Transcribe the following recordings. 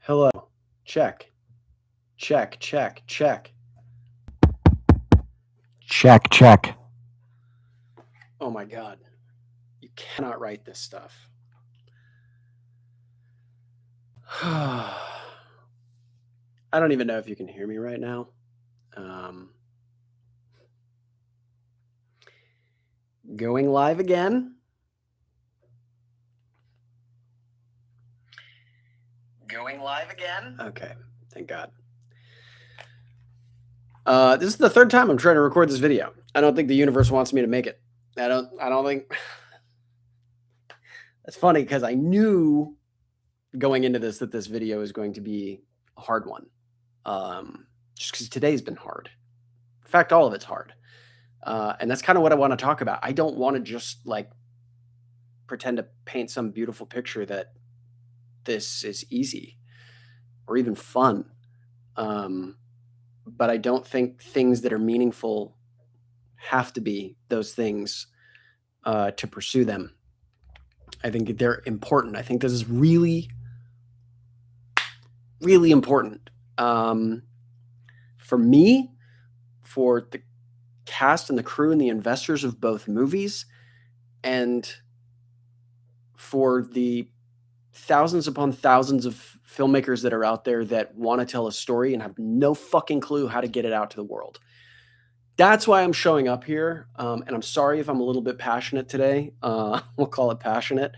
Hello. Check. Check, check, check. Check, check. Oh my God. You cannot write this stuff. I don't even know if you can hear me right now. Going live again. Going live again. Okay. Thank God. This is the third time I'm trying to record this video. I don't think the universe wants me to make it. I don't think. That's funny because I knew going into this that this video is going to be a hard one. Just because today's been hard. In fact, all of it's hard. And that's kind of what I want to talk about. I don't want to just like pretend to paint some beautiful picture that this is easy or even fun. But I don't think things that are meaningful have to be those things to pursue them. I think they're important. I think this is really, really important. For me, for the cast and the crew and the investors of both movies, and for the thousands upon thousands of filmmakers that are out there that want to tell a story and have no fucking clue how to get it out to the world. That's why I'm showing up here. And I'm sorry if I'm a little bit passionate today. We'll call it passionate.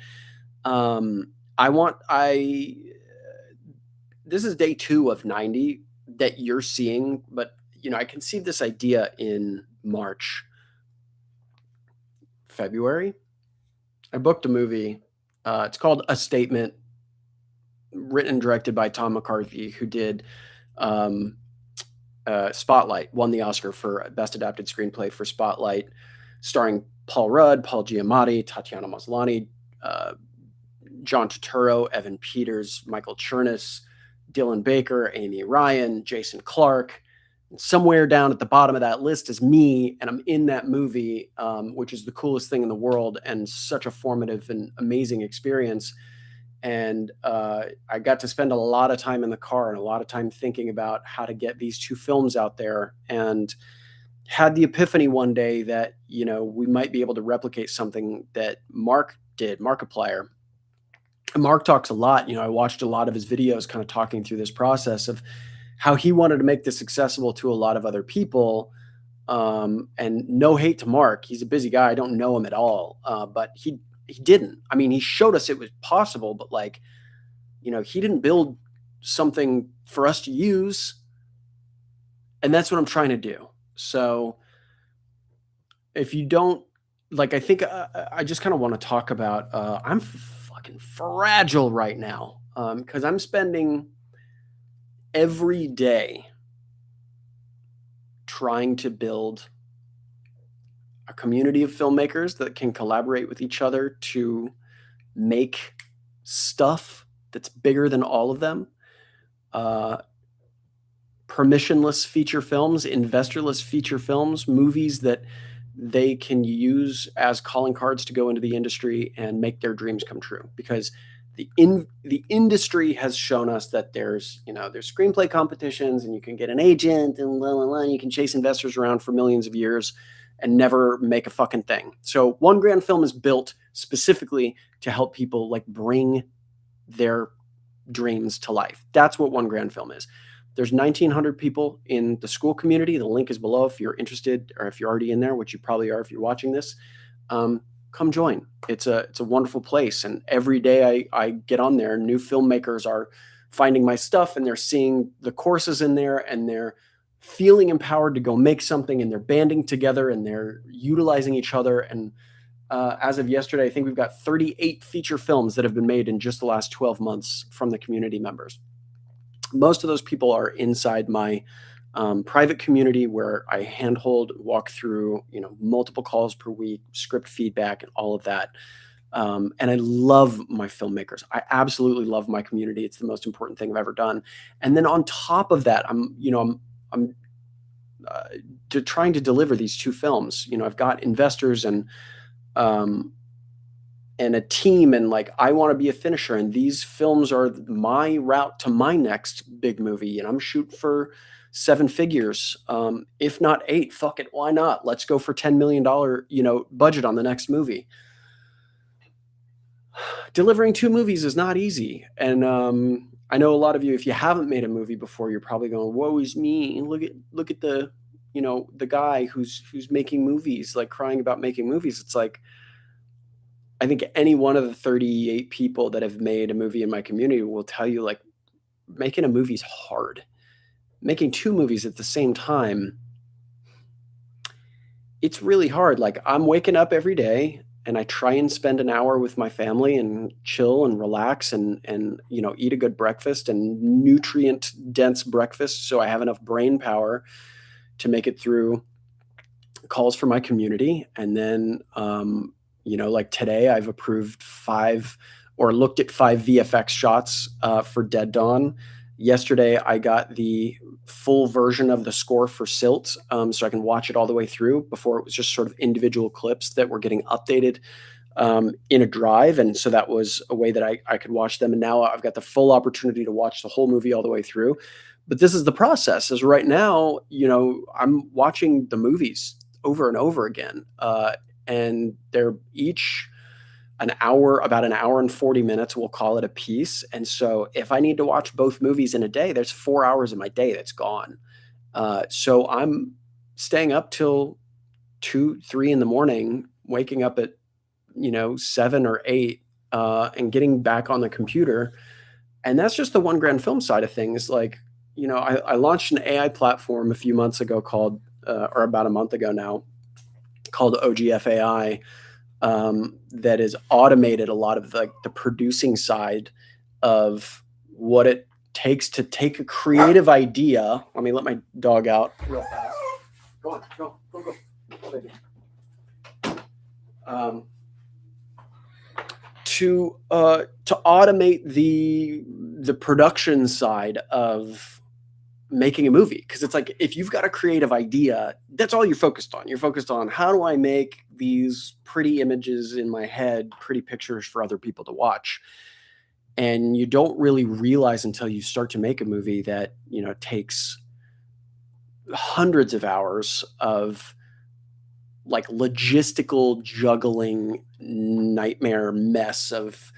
This is day 2 of 90 that you're seeing, but I conceived this idea in March, February. I booked a movie. It's called A Statement, written and directed by Tom McCarthy, who did Spotlight, won the Oscar for Best Adapted Screenplay for Spotlight, starring Paul Rudd, Paul Giamatti, Tatiana Maslany, John Turturro, Evan Peters, Michael Chernus, Dylan Baker, Amy Ryan, Jason Clarke. And somewhere down at the bottom of that list is me, and I'm in that movie, which is the coolest thing in the world and such a formative and amazing experience. And I got to spend a lot of time in the car and a lot of time thinking about how to get these 2 films out there, and had the epiphany one day that, we might be able to replicate something that Mark did, Markiplier. Mark talks a lot. I watched a lot of his videos kind of talking through this process of how he wanted to make this accessible to a lot of other people. And no hate to Mark. He's a busy guy. I don't know him at all. But he didn't. I mean, he showed us it was possible, but he didn't build something for us to use. And that's what I'm trying to do. So if you don't I think I just kind of want to talk about, I'm fucking fragile right now. Cause I'm spending every day trying to build a community of filmmakers that can collaborate with each other to make stuff that's bigger than all of them. Permissionless feature films, investorless feature films, movies that they can use as calling cards to go into the industry and make their dreams come true. Because the industry has shown us that there's screenplay competitions, and you can get an agent and blah, blah, blah, and you can chase investors around for millions of years and never make a fucking thing. So One Grand Film is built specifically to help people bring their dreams to life. That's what One Grand Film is. There's 1,900 people in the school community. The link is below if you're interested, or if you're already in there, which you probably are if you're watching this. Come join. It's a wonderful place. And every day I get on there, new filmmakers are finding my stuff, and they're seeing the courses in there, and they're feeling empowered to go make something, and they're banding together, and they're utilizing each other. And as of yesterday, I think we've got 38 feature films that have been made in just the last 12 months from the community members. Most of those people are inside my private community, where I handhold, walk through, multiple calls per week, script feedback, and all of that. And I love my filmmakers. I absolutely love my community. It's the most important thing I've ever done. And then on top of that, I'm trying to deliver these 2 films. I've got investors and and a team, and like I want to be a finisher, and these films are my route to my next big movie, and I'm shooting for seven figures, if not eight. Fuck it, why not? Let's go for $10 million, budget on the next movie. Delivering two movies is not easy, and I know a lot of you, if you haven't made a movie before, you're probably going, "Woe is me! Look at the guy who's making movies, like crying about making movies." It's like I think any one of the 38 people that have made a movie in my community will tell you, like, making a movie is hard. Making two movies at the same time, it's really hard. Like, I'm waking up every day and I try and spend an hour with my family and chill and relax and eat a good breakfast and nutrient dense breakfast so I have enough brain power to make it through calls for my community. And then, like today, I've approved five or looked at five VFX shots for Dead Dawn. Yesterday, I got the full version of the score for Silt, so I can watch it all the way through. Before, it was just sort of individual clips that were getting updated in a drive. And so that was a way that I could watch them. And now I've got the full opportunity to watch the whole movie all the way through. But this is the process. Is right now, I'm watching the movies over and over again. And they're each about an hour and 40 minutes, we'll call it a piece. And so if I need to watch both movies in a day, there's 4 hours of my day that's gone. So I'm staying up till 2, 3 in the morning, waking up at, 7 or 8, and getting back on the computer. And that's just the One Grand Film side of things. Like, I launched an AI platform a few months ago called, or about a month ago now, called OGF AI, that has automated a lot of the producing side of what it takes to take a creative idea. Let me let my dog out real fast. Go on, go, go, go, go, baby. To automate the production side of making a movie, because it's like if you've got a creative idea, that's all you're focused on. You're focused on, how do I make these pretty images in my head, pretty pictures for other people to watch. And you don't really realize until you start to make a movie that takes hundreds of hours of like logistical juggling nightmare mess of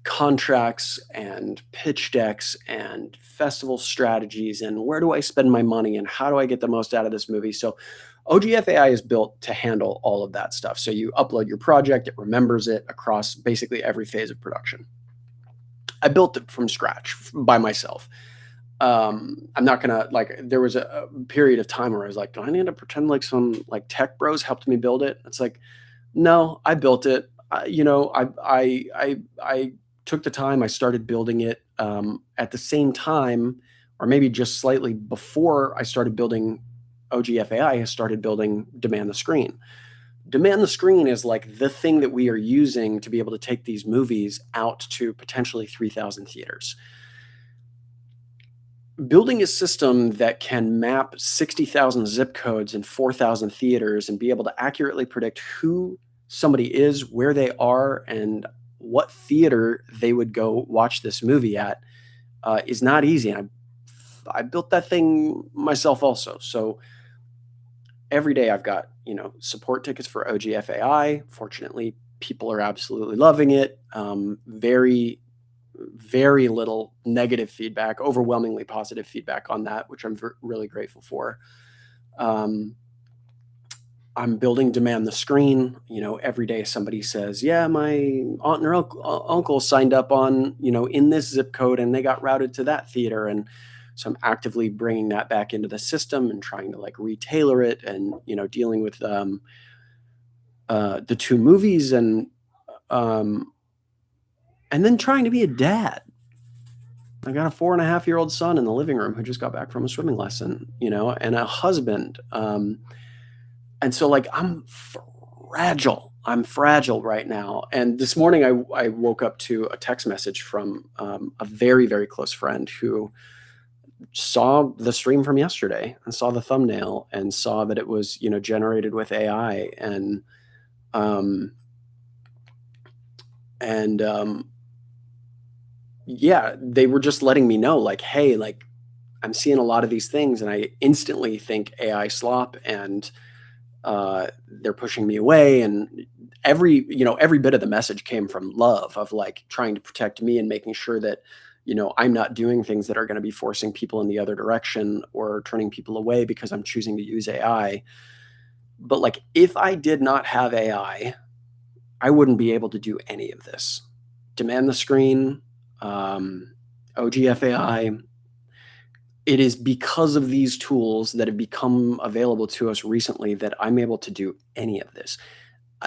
contracts and pitch decks and festival strategies and where do I spend my money and how do I get the most out of this movie. So OGFAI is built to handle all of that stuff. So you upload your project, it remembers it across basically every phase of production. I built it from scratch by myself. I'm not gonna, like, there was a period of time where I was like, do I need to pretend like some like tech bros helped me build it? It's like, no, I built it. I took the time. I started building it at the same time, or maybe just slightly before I started building OGFAI. I started building Demand the Screen. Demand the Screen is like the thing that we are using to be able to take these movies out to potentially 3,000 theaters. Building a system that can map 60,000 zip codes in 4,000 theaters and be able to accurately predict who somebody is, where they are, and what theater they would go watch this movie at is not easy. And I built that thing myself also. So every day I've got, support tickets for OGFAI. Fortunately, people are absolutely loving it. Very, very little negative feedback, overwhelmingly positive feedback on that, which I'm really grateful for. I'm building Demand the Screen. Every day somebody says, yeah, my aunt and uncle signed up on, in this zip code and they got routed to that theater. And so I'm actively bringing that back into the system and trying to like retailer it and, dealing with the two movies and then trying to be a dad. I got a 4.5-year-old son in the living room who just got back from a swimming lesson, and a husband. And so like I'm fragile right now. And this morning I woke up to a text message from a very, very close friend who saw the stream from yesterday and saw the thumbnail and saw that it was, generated with AI. And And yeah, they were just letting me know, like, hey, like, I'm seeing a lot of these things, and I instantly think AI slop, and they're pushing me away. And every bit of the message came from love of like trying to protect me and making sure that I'm not doing things that are going to be forcing people in the other direction or turning people away because I'm choosing to use AI. But like, if I did not have I wouldn't be able to do any of this. Demand the screen, um, OGFAI. It is because of these tools that have become available to us recently that I'm able to do any of this.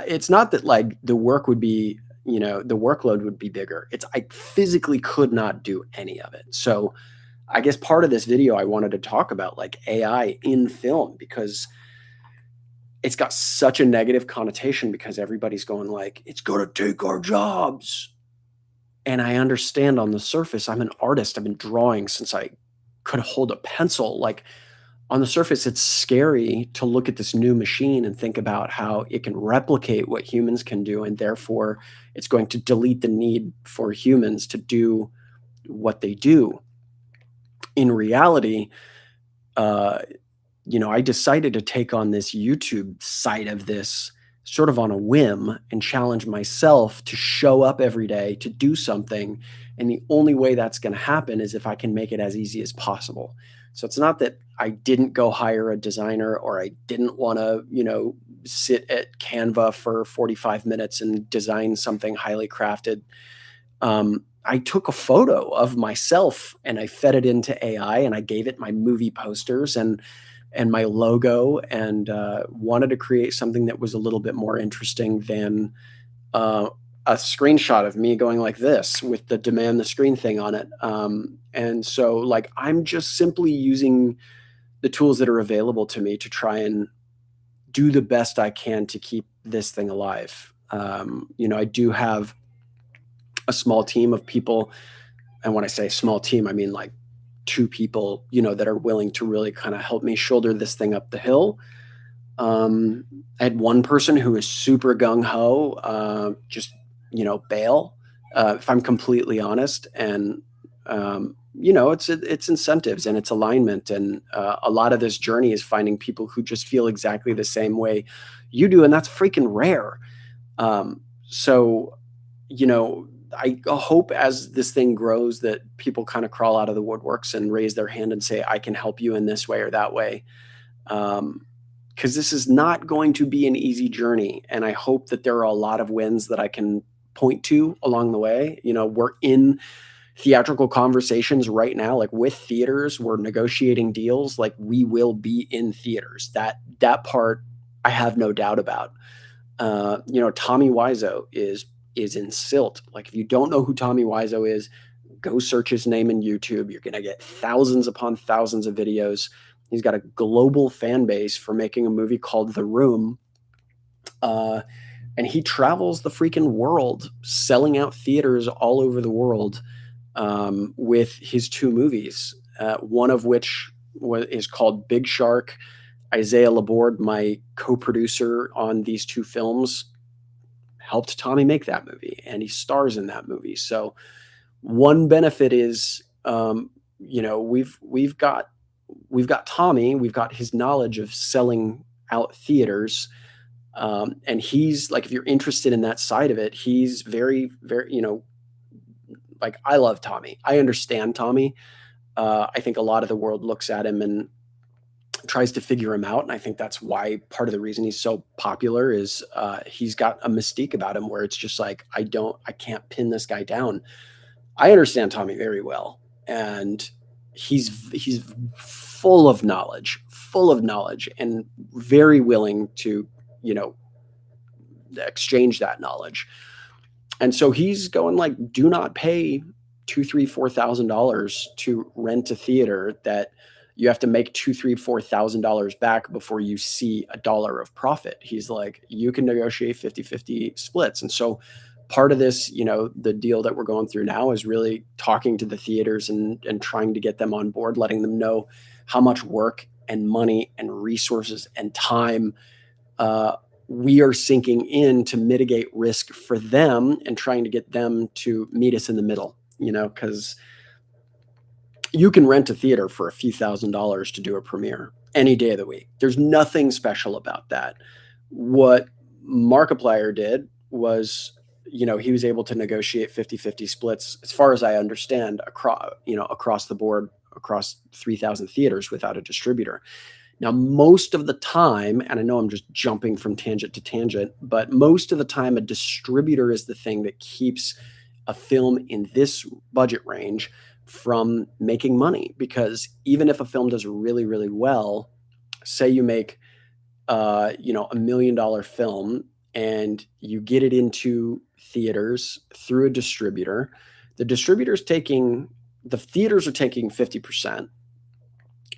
It's not that like the work would be, the workload would be bigger. It's I physically could not do any of it. So I guess part of this video I wanted to talk about like AI in film because it's got such a negative connotation because everybody's going like it's going to take our jobs. And I understand on the surface, I'm an artist. I've been drawing since I could hold a pencil. Like on the surface, it's scary to look at this new machine and think about how it can replicate what humans can do, and therefore it's going to delete the need for humans to do what they do. In reality, uh, I decided to take on this YouTube side of this sort of on a whim and challenge myself to show up every day to do something. And the only way that's going to happen is if I can make it as easy as possible. So it's not that I didn't go hire a designer or I didn't want to, sit at Canva for 45 minutes and design something highly crafted. I took a photo of myself and I fed it into AI and I gave it my movie posters and my logo and wanted to create something that was a little bit more interesting than uh, a screenshot of me going like this with the demand the screen thing on it. And so like I'm just simply using the tools that are available to me to try and do the best I can to keep this thing alive. I do have a small team of people, and when I say small team, I mean like two people, that are willing to really kind of help me shoulder this thing up the hill. Um, I had one person who was super gung ho, just bail. If I'm completely honest, and it's incentives and it's alignment, and a lot of this journey is finding people who just feel exactly the same way you do, and that's freaking rare. So, I hope as this thing grows that people kind of crawl out of the woodworks and raise their hand and say, I can help you in this way or that way. Because this is not going to be an easy journey. And I hope that there are a lot of wins that I can point to along the way. We're in theatrical conversations right now, like with theaters, we're negotiating deals. Like we will be in theaters. That part I have no doubt about. Tommy Wiseau is in Silt. Like if you don't know who Tommy Wiseau is, go search his name in YouTube. You're gonna get thousands upon thousands of videos. He's got a global fan base for making a movie called The Room. And he travels the freaking world, selling out theaters all over the world with his two movies, one of which is called Big Shark. Isaiah Laborde, my co-producer on these two films, helped Tommy make that movie, and he stars in that movie. So one benefit is, we've got Tommy, we've got his knowledge of selling out theaters, and he's like, if you're interested in that side of it, he's very, very, like I love Tommy. I understand Tommy. I think a lot of the world looks at him and tries to figure him out, and I think that's why part of the reason he's so popular is he's got a mystique about him where it's just like I can't pin this guy down. I understand Tommy very well, and he's full of knowledge, and very willing to exchange that knowledge. And so he's going like, do not pay two, three, $4,000 to rent a theater that you have to make two, three, $4,000 back before you see a dollar of profit. He's like, you can negotiate 50-50 splits. And so part of this, the deal that we're going through now is really talking to the theaters and trying to get them on board, letting them know how much work and money and resources and time we are sinking in to mitigate risk for them and trying to get them to meet us in the middle, because you can rent a theater for a few $1,000s to do a premiere any day of the week. There's nothing special about that. What Markiplier did was, he was able to negotiate 50-50 splits, as far as I understand, across the board, across 3,000 theaters without a distributor. Now, most of the time, and I know I'm just jumping from tangent to tangent, but most of the time, a distributor is the thing that keeps a film in this budget range from making money. Because even if a film does really, really well, say you make, $1 million film and you get it into theaters through a distributor, the theaters are taking 50%.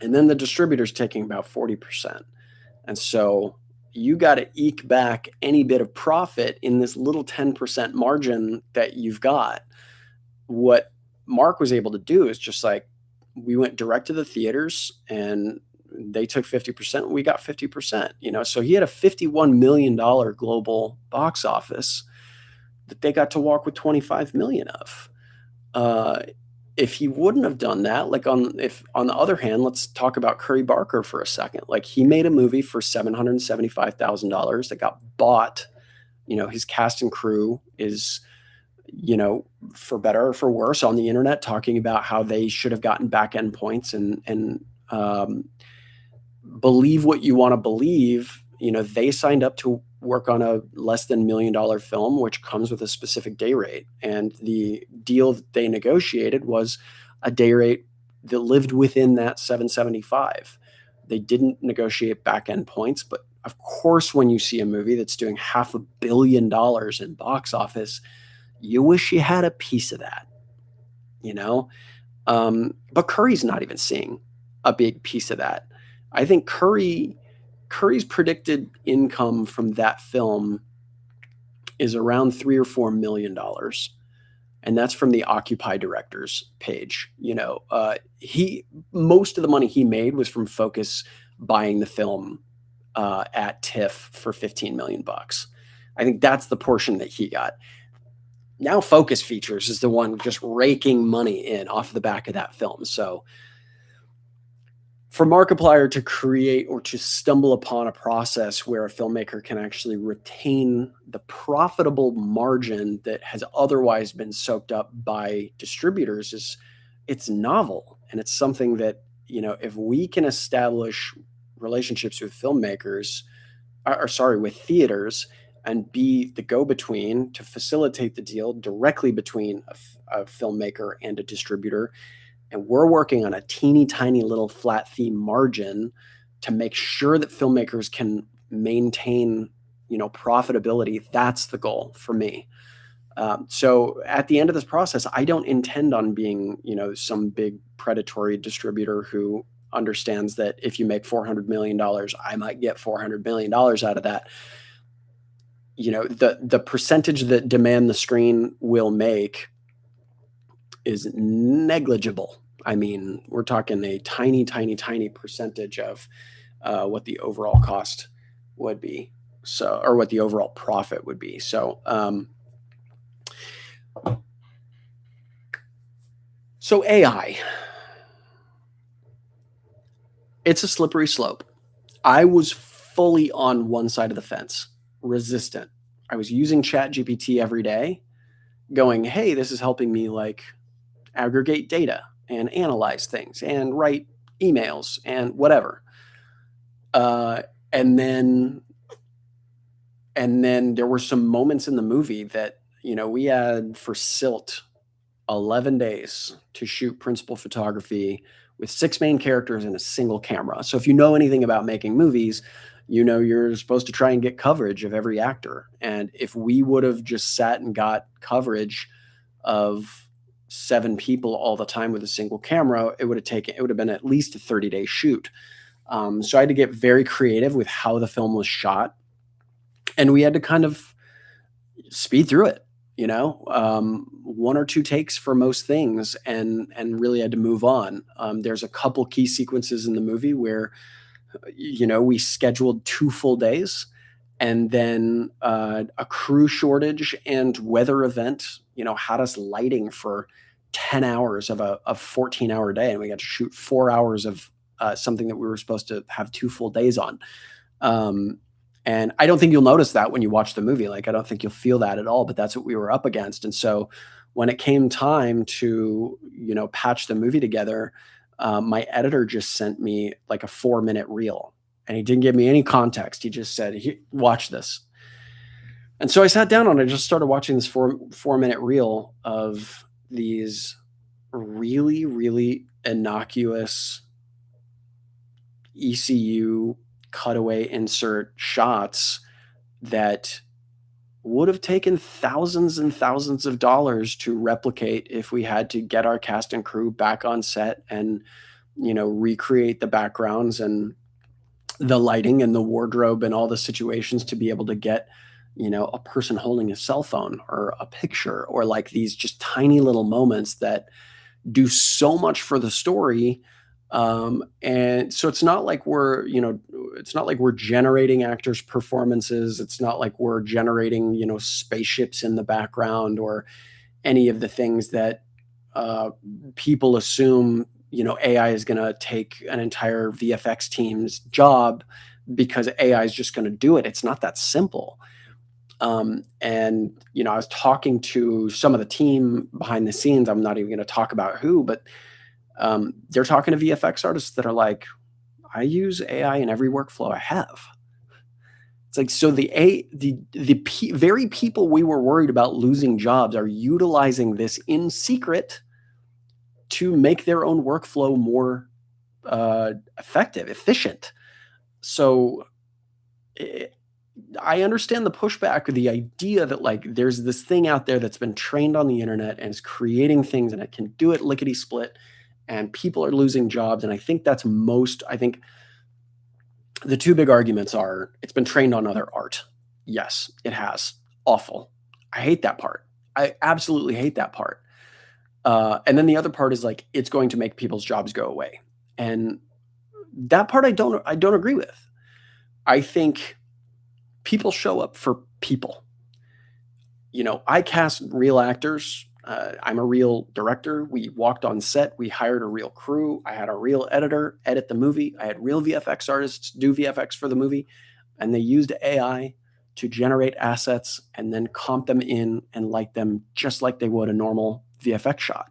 And then the distributor's taking about 40%. And so you got to eke back any bit of profit in this little 10% margin that you've got. What Mark was able to do is just like, we went direct to the theaters and they took 50%, we got 50%, so he had a $51 million global box office that they got to walk with 25 million of. If he wouldn't have done that, if on the other hand, let's talk about Curry Barker for a second. Like, he made a movie for $775,000 that got bought. His cast and crew is, for better or for worse, on the internet talking about how they should have gotten back end points and believe what you want to believe. They signed up to work on a less than $1 million film, which comes with a specific day rate. And the deal that they negotiated was a day rate that lived within that 775. They didn't negotiate back end points, but of course, when you see a movie that's doing $500 million in box office, you wish you had a piece of that, but Curry's not even seeing a big piece of that. I think Curry's predicted income from that film is around $3 or $4 million, and that's from the Occupy directors page. Most of the money he made was from Focus buying the film at TIFF for $15 million. I think that's the portion that he got. Now Focus Features is the one just raking money in off the back of that film. So for Markiplier to create or to stumble upon a process where a filmmaker can actually retain the profitable margin that has otherwise been soaked up by distributors it's novel. And it's something that, if we can establish relationships with filmmakers, with theaters, and be the go-between to facilitate the deal directly between a filmmaker and a distributor, and we're working on a teeny tiny little flat fee margin to make sure that filmmakers can maintain, profitability. That's the goal for me. So at the end of this process, I don't intend on being, some big predatory distributor who understands that if you make $400 million, I might get $400 million out of that. The percentage that Demand the Screen will make is negligible. I mean, we're talking a tiny, tiny, tiny percentage of what the overall cost would be. So, or what the overall profit would be. So AI, it's a slippery slope. I was fully on one side of the fence, resistant. I was using ChatGPT every day, going, hey, this is helping me aggregate data and analyze things and write emails and whatever. And then there were some moments in the movie that, we had for Silt 11 days to shoot principal photography with 6 main characters and a single camera. So if you know anything about making movies, you're supposed to try and get coverage of every actor. And if we would have just sat and got coverage of 7 people all the time with a single camera, it would have been at least a 30-day shoot. So I had to get very creative with how the film was shot, and we had to kind of speed through it. 1 or 2 takes for most things, and really had to move on. There's a couple key sequences in the movie where, we scheduled 2 full days, and then a crew shortage and weather event, had us lighting for 10 hours of a 14-hour day, and we got to shoot 4 hours of something that we were supposed to have 2 full days on. Um, and I don't think you'll notice that when you watch the movie. Like, I don't think you'll feel that at all, but that's what we were up against. And so when it came time to, patch the movie together, my editor just sent me like a 4-minute reel, and he didn't give me any context. He just said, watch this. And so I sat down and I just started watching this 4-minute reel of these really, really innocuous ECU cutaway insert shots that would have taken thousands and thousands of dollars to replicate if we had to get our cast and crew back on set and, recreate the backgrounds and the lighting and the wardrobe and all the situations to be able to get, a person holding a cell phone or a picture, or like these just tiny little moments that do so much for the story. And so it's not like we're generating actors' performances. It's not like we're generating, spaceships in the background or any of the things that people assume, AI is going to take an entire VFX team's job because AI is just going to do it. It's not that simple. And I was talking to some of the team behind the scenes. I'm not even going to talk about who, but they're talking to VFX artists that are like, I use AI in every workflow I have. It's like, so the very people we were worried about losing jobs are utilizing this in secret to make their own workflow more effective, efficient. So I understand the pushback, or the idea that like there's this thing out there that's been trained on the internet and is creating things and it can do it lickety split, and people are losing jobs. And I think I think the two big arguments are, it's been trained on other art. Yes, it has. Awful. I hate that part. I absolutely hate that part. And then the other part is like, it's going to make people's jobs go away. And that part I don't agree with. I think people show up for people. I cast real actors. I'm a real director. We walked on set. We hired a real crew. I had a real editor edit the movie. I had real VFX artists do VFX for the movie. And they used AI to generate assets and then comp them in and light them just like they would a normal VFX shot.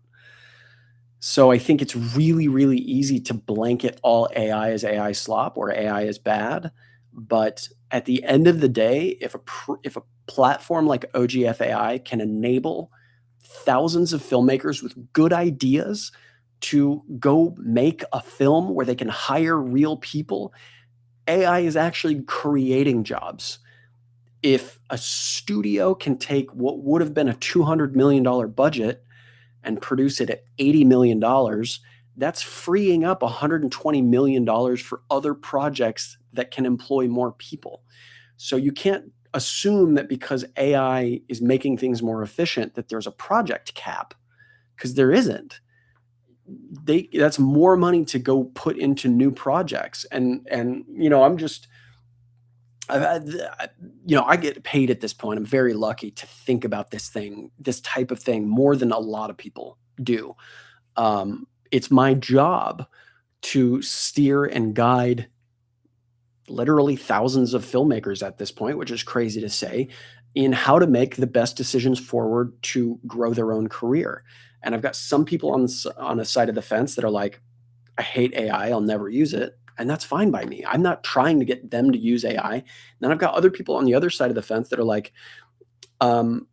So I think it's really, really easy to blanket all AI as AI slop or AI is bad. But at the end of the day, if a platform like OGF AI can enable thousands of filmmakers with good ideas to go make a film where they can hire real people, AI is actually creating jobs. If a studio can take what would have been a $200 million budget and produce it at $80 million, that's freeing up $120 million for other projects that can employ more people. So you can't assume that because AI is making things more efficient that there's a project cap, because there isn't. That's more money to go put into new projects. And I'm just I get paid at this point. I'm very lucky to think about this type of thing more than a lot of people do. It's my job to steer and guide literally thousands of filmmakers at this point, which is crazy to say, in how to make the best decisions forward to grow their own career. And I've got some people on a side of the fence that are like, I hate AI, I'll never use it. And that's fine by me. I'm not trying to get them to use AI. Then I've got other people on the other side of the fence that are like, I'm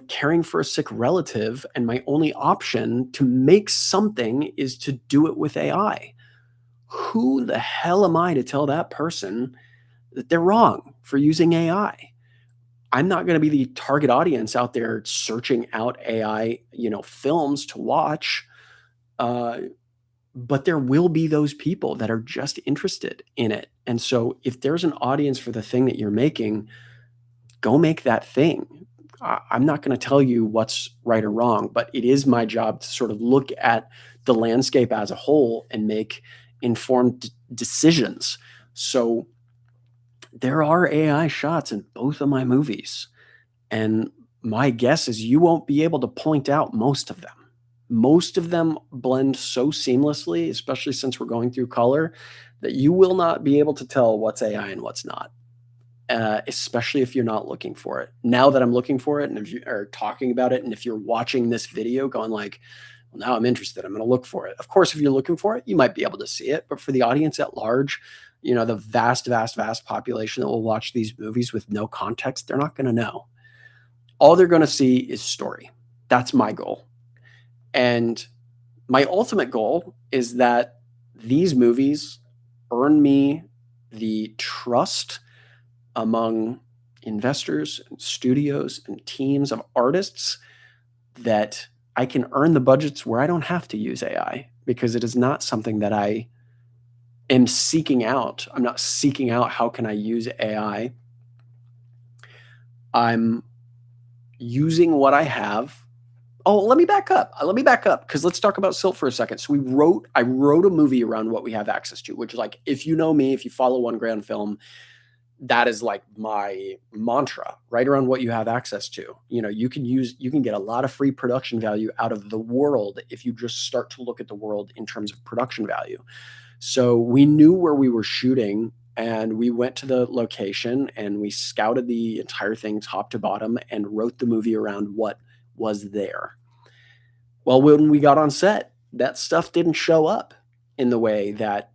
caring for a sick relative, and my only option to make something is to do it with AI. Who the hell am I to tell that person that they're wrong for using AI? I'm not going to be the target audience out there searching out AI, films to watch. But there will be those people that are just interested in it. And so if there's an audience for the thing that you're making, go make that thing. I'm not going to tell you what's right or wrong, but it is my job to sort of look at the landscape as a whole and make informed decisions. So there are AI shots in both of my movies. And my guess is you won't be able to point out most of them. Most of them blend so seamlessly, especially since we're going through color, that you will not be able to tell what's AI and what's not, especially if you're not looking for it. Now that I'm looking for it, and if you are talking about it, and if you're watching this video going like, well, now I'm interested, I'm going to look for it. Of course, if you're looking for it, you might be able to see it. But for the audience at large, the vast, vast, vast population that will watch these movies with no context, they're not going to know. All they're going to see is story. That's my goal. And my ultimate goal is that these movies earn me the trust among investors and studios and teams of artists that I can earn the budgets where I don't have to use AI, because it is not something that I am seeking out. I'm not seeking out how can I use AI. I'm using what I have. Oh, let me back up. Because let's talk about Silt for a second. So I wrote a movie around what we have access to, which is like, if you know me, if you follow One Grand Film, that is like my mantra, right around what you have access to. You can get a lot of free production value out of the world if you just start to look at the world in terms of production value. So we knew where we were shooting, and we went to the location and we scouted the entire thing top to bottom and wrote the movie around what was there. Well, when we got on set, that stuff didn't show up in the way that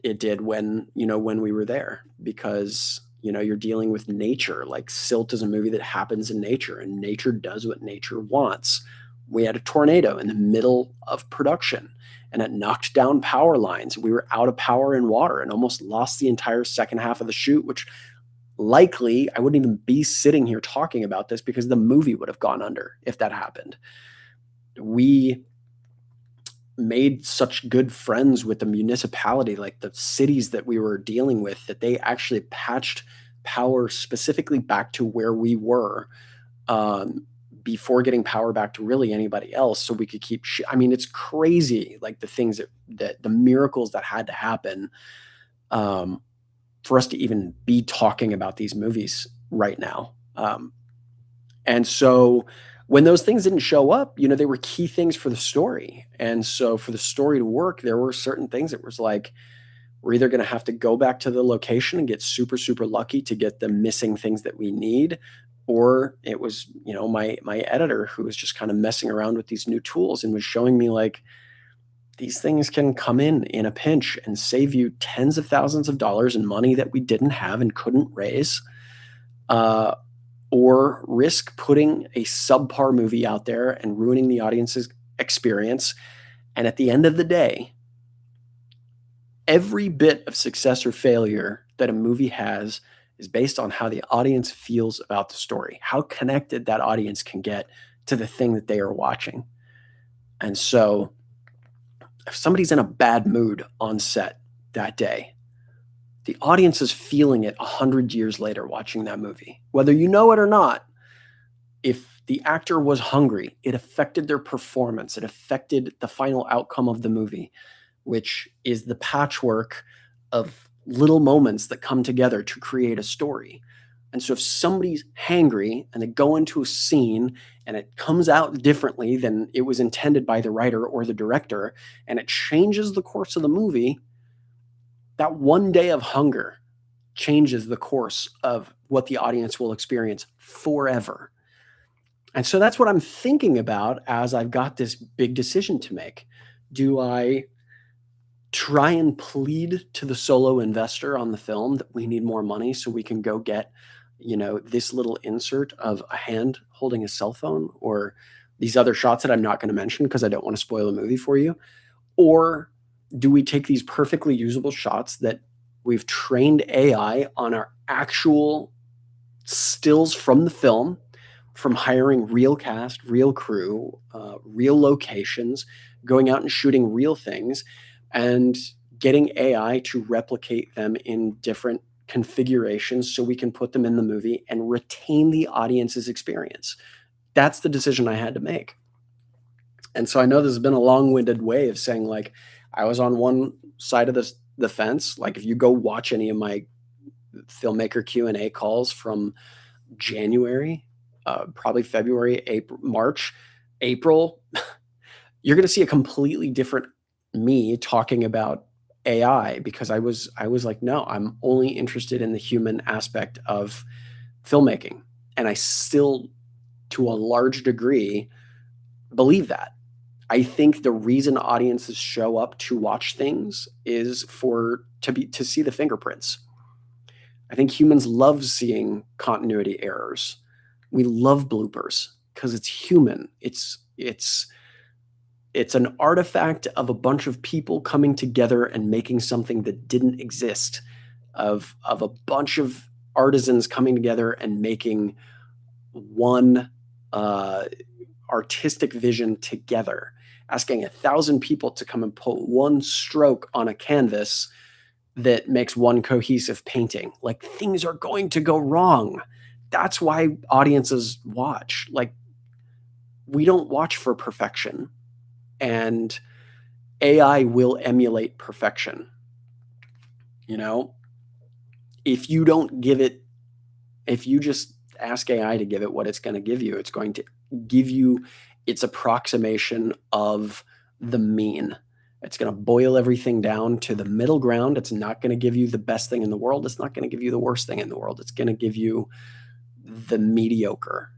it did when we were there, because you're dealing with nature. Like, Silt is a movie that happens in nature, and nature does what nature wants. We had a tornado in the middle of production, and it knocked down power lines. We were out of power and water and almost lost the entire second half of the shoot, which likely I wouldn't even be sitting here talking about this, because the movie would have gone under if that happened. We made such good friends with the municipality, like the cities that we were dealing with, that they actually patched power specifically back to where we were, before getting power back to really anybody else, so we could keep I mean, it's crazy, like the things that the miracles that had to happen, for us to even be talking about these movies right now. And so when those things didn't show up, they were key things for the story. And so for the story to work, there were certain things that was like, we're either going to have to go back to the location and get super, super lucky to get the missing things that we need. Or it was, my editor, who was just kind of messing around with these new tools and was showing me like, these things can come in a pinch and save you tens of thousands of dollars in money that we didn't have and couldn't raise. Or risk putting a subpar movie out there and ruining the audience's experience. And at the end of the day, every bit of success or failure that a movie has is based on how the audience feels about the story, how connected that audience can get to the thing that they are watching. And so if somebody's in a bad mood on set that day, the audience is feeling it 100 years later watching that movie. Whether you know it or not, if the actor was hungry, it affected their performance. It affected the final outcome of the movie, which is the patchwork of little moments that come together to create a story. And so if somebody's hangry and they go into a scene and it comes out differently than it was intended by the writer or the director, and it changes the course of the movie, that one day of hunger changes the course of what the audience will experience forever. And so that's what I'm thinking about as I've got this big decision to make. Do I try and plead to the solo investor on the film that we need more money so we can go get, this little insert of a hand holding a cell phone, or these other shots that I'm not going to mention because I don't want to spoil the movie for you? Or do we take these perfectly usable shots that we've trained AI on our actual stills from the film, from hiring real cast, real crew, real locations, going out and shooting real things, and getting AI to replicate them in different configurations so we can put them in the movie and retain the audience's experience? That's the decision I had to make. And so I know this has been a long-winded way of saying, like, I was on one side of the fence. Like, if you go watch any of my filmmaker Q&A calls from January, probably February, April, March, April, you're going to see a completely different me talking about AI, because I was like, no, I'm only interested in the human aspect of filmmaking. And I still, to a large degree, believe that. I think the reason audiences show up to watch things is to see the fingerprints. I think humans love seeing continuity errors. We love bloopers because it's human. It's an artifact of a bunch of people coming together and making something that didn't exist, of a bunch of artisans coming together and making one uh, artistic vision together, asking 1,000 people to come and put one stroke on a canvas that makes one cohesive painting. Like, things are going to go wrong. That's why audiences watch. Like, we don't watch for perfection, and AI will emulate perfection. You know, if you don't give it, if you just ask AI to give it what it's going to give you, it's going to give you its approximation of the mean. It's going to boil everything down to the middle ground. It's not going to give you the best thing in the world. It's not going to give you the worst thing in the world. It's going to give you the mediocre.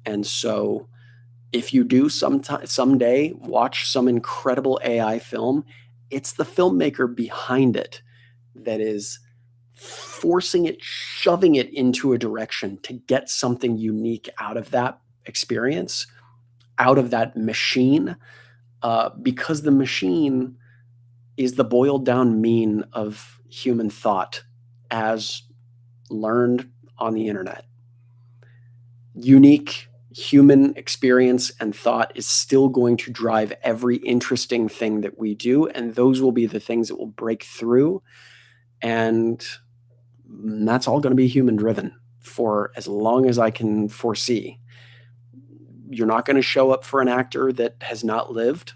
And so if you do someday watch some incredible AI film, it's the filmmaker behind it that is forcing it, shoving it into a direction to get something unique out of that experience, out of that machine, because the machine is the boiled down mean of human thought as learned on the internet. Unique human experience and thought is still going to drive every interesting thing that we do, and those will be the things that will break through. And that's all going to be human driven for as long as I can foresee. You're not going to show up for an actor that has not lived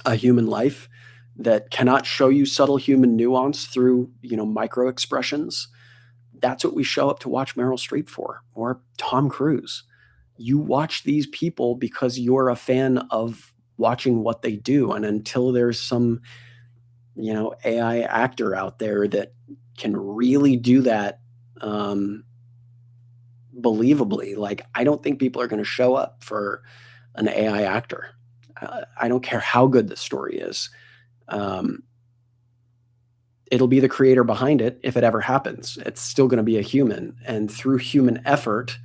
a human life, that cannot show you subtle human nuance through, micro expressions. That's what we show up to watch Meryl Streep for, or Tom Cruise. You watch these people because you're a fan of watching what they do. And until there's some, AI actor out there that can really do that believably, like, I don't think people are going to show up for an AI actor. I don't care how good the story is. It'll be the creator behind it if it ever happens. It's still going to be a human. And through human effort,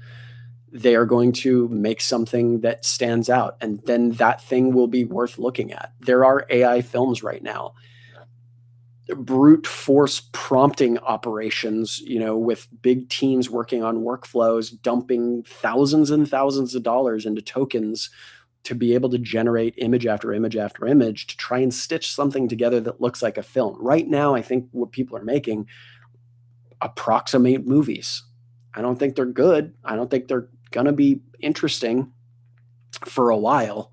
they are going to make something that stands out. And then that thing will be worth looking at. There are AI films right now, brute force prompting operations, with big teams working on workflows, dumping thousands and thousands of dollars into tokens to be able to generate image after image after image to try and stitch something together that looks like a film. Right now, I think what people are making approximate movies. I don't think they're good. I don't think they're going to be interesting for a while.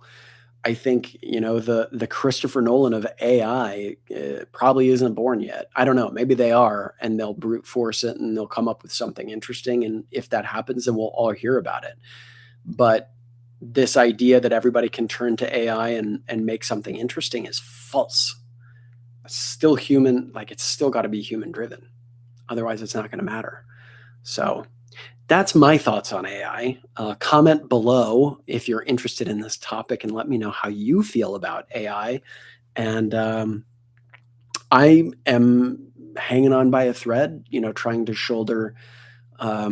I think, the Christopher Nolan of AI probably isn't born yet. I don't know. Maybe they are, and they'll brute force it and they'll come up with something interesting. And if that happens, then we'll all hear about it. But this idea that everybody can turn to AI and make something interesting is false. It's still human. Like, it's still got to be human driven. Otherwise, it's not going to matter. So that's my thoughts on AI. Comment below if you're interested in this topic and let me know how you feel about AI. And I am hanging on by a thread, trying to shoulder, a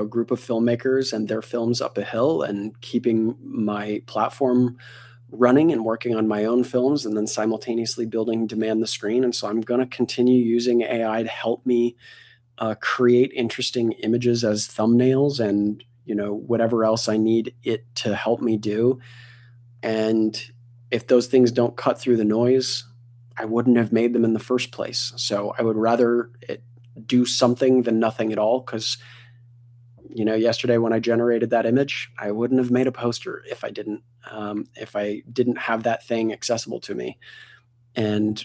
group of filmmakers and their films up a hill, and keeping my platform running and working on my own films, and then simultaneously building Demand the Screen. And so I'm going to continue using AI to help me create interesting images as thumbnails and, whatever else I need it to help me do. And if those things don't cut through the noise, I wouldn't have made them in the first place. So I would rather it do something than nothing at all. Because, yesterday when I generated that image, I wouldn't have made a poster if I didn't have that thing accessible to me. And,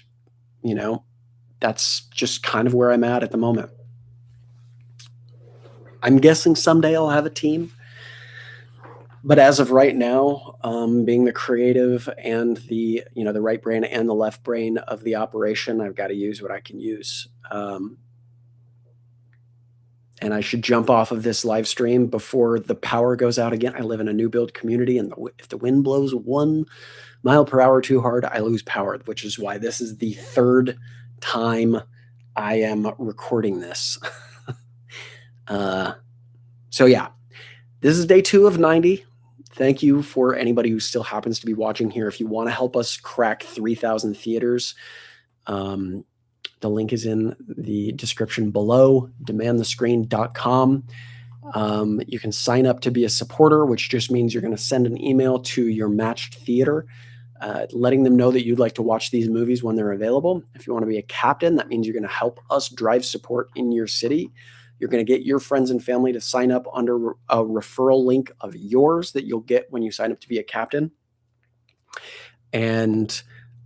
that's just kind of where I'm at the moment. I'm guessing someday I'll have a team, but as of right now, being the creative and the right brain and the left brain of the operation, I've got to use what I can use. And I should jump off of this live stream before the power goes out again. I live in a new build community, and if the wind blows 1 mile per hour too hard, I lose power, which is why this is the third time I am recording this. So yeah, this is day 2 of 90. Thank you for anybody who still happens to be watching here. If you want to help us crack 3,000 theaters, the link is in the description below, demandthescreen.com. You can sign up to be a supporter, which just means you're going to send an email to your matched theater, letting them know that you'd like to watch these movies when they're available. If you want to be a captain, that means you're going to help us drive support in your city. You're going to get your friends and family to sign up under a referral link of yours that you'll get when you sign up to be a captain. And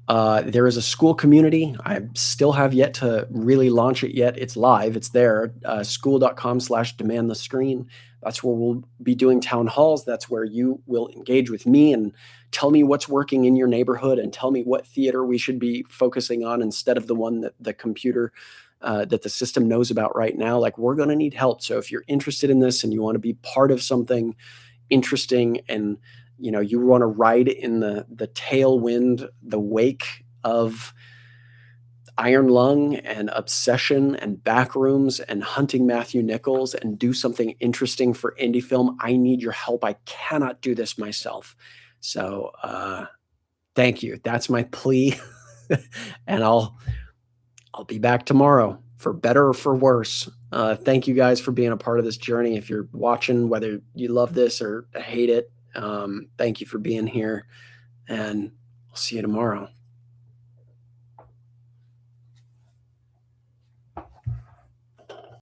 there is a school community. I still have yet to really launch it yet. It's live. It's there. School.com/demandthescreen. That's where we'll be doing town halls. That's where you will engage with me and tell me what's working in your neighborhood and tell me what theater we should be focusing on instead of the one that the computer that the system knows about right now. Like, we're going to need help. So if you're interested in this and you want to be part of something interesting, and you want to ride in the tailwind, the wake of Iron Lung and Obsession and Backrooms and Hunting Matthew Nichols and do something interesting for indie film, I need your help. I cannot do this myself. So thank you. That's my plea. And I'll be back tomorrow, for better or for worse. Thank you guys for being a part of this journey. If you're watching, whether you love this or hate it, thank you for being here, and I'll see you tomorrow.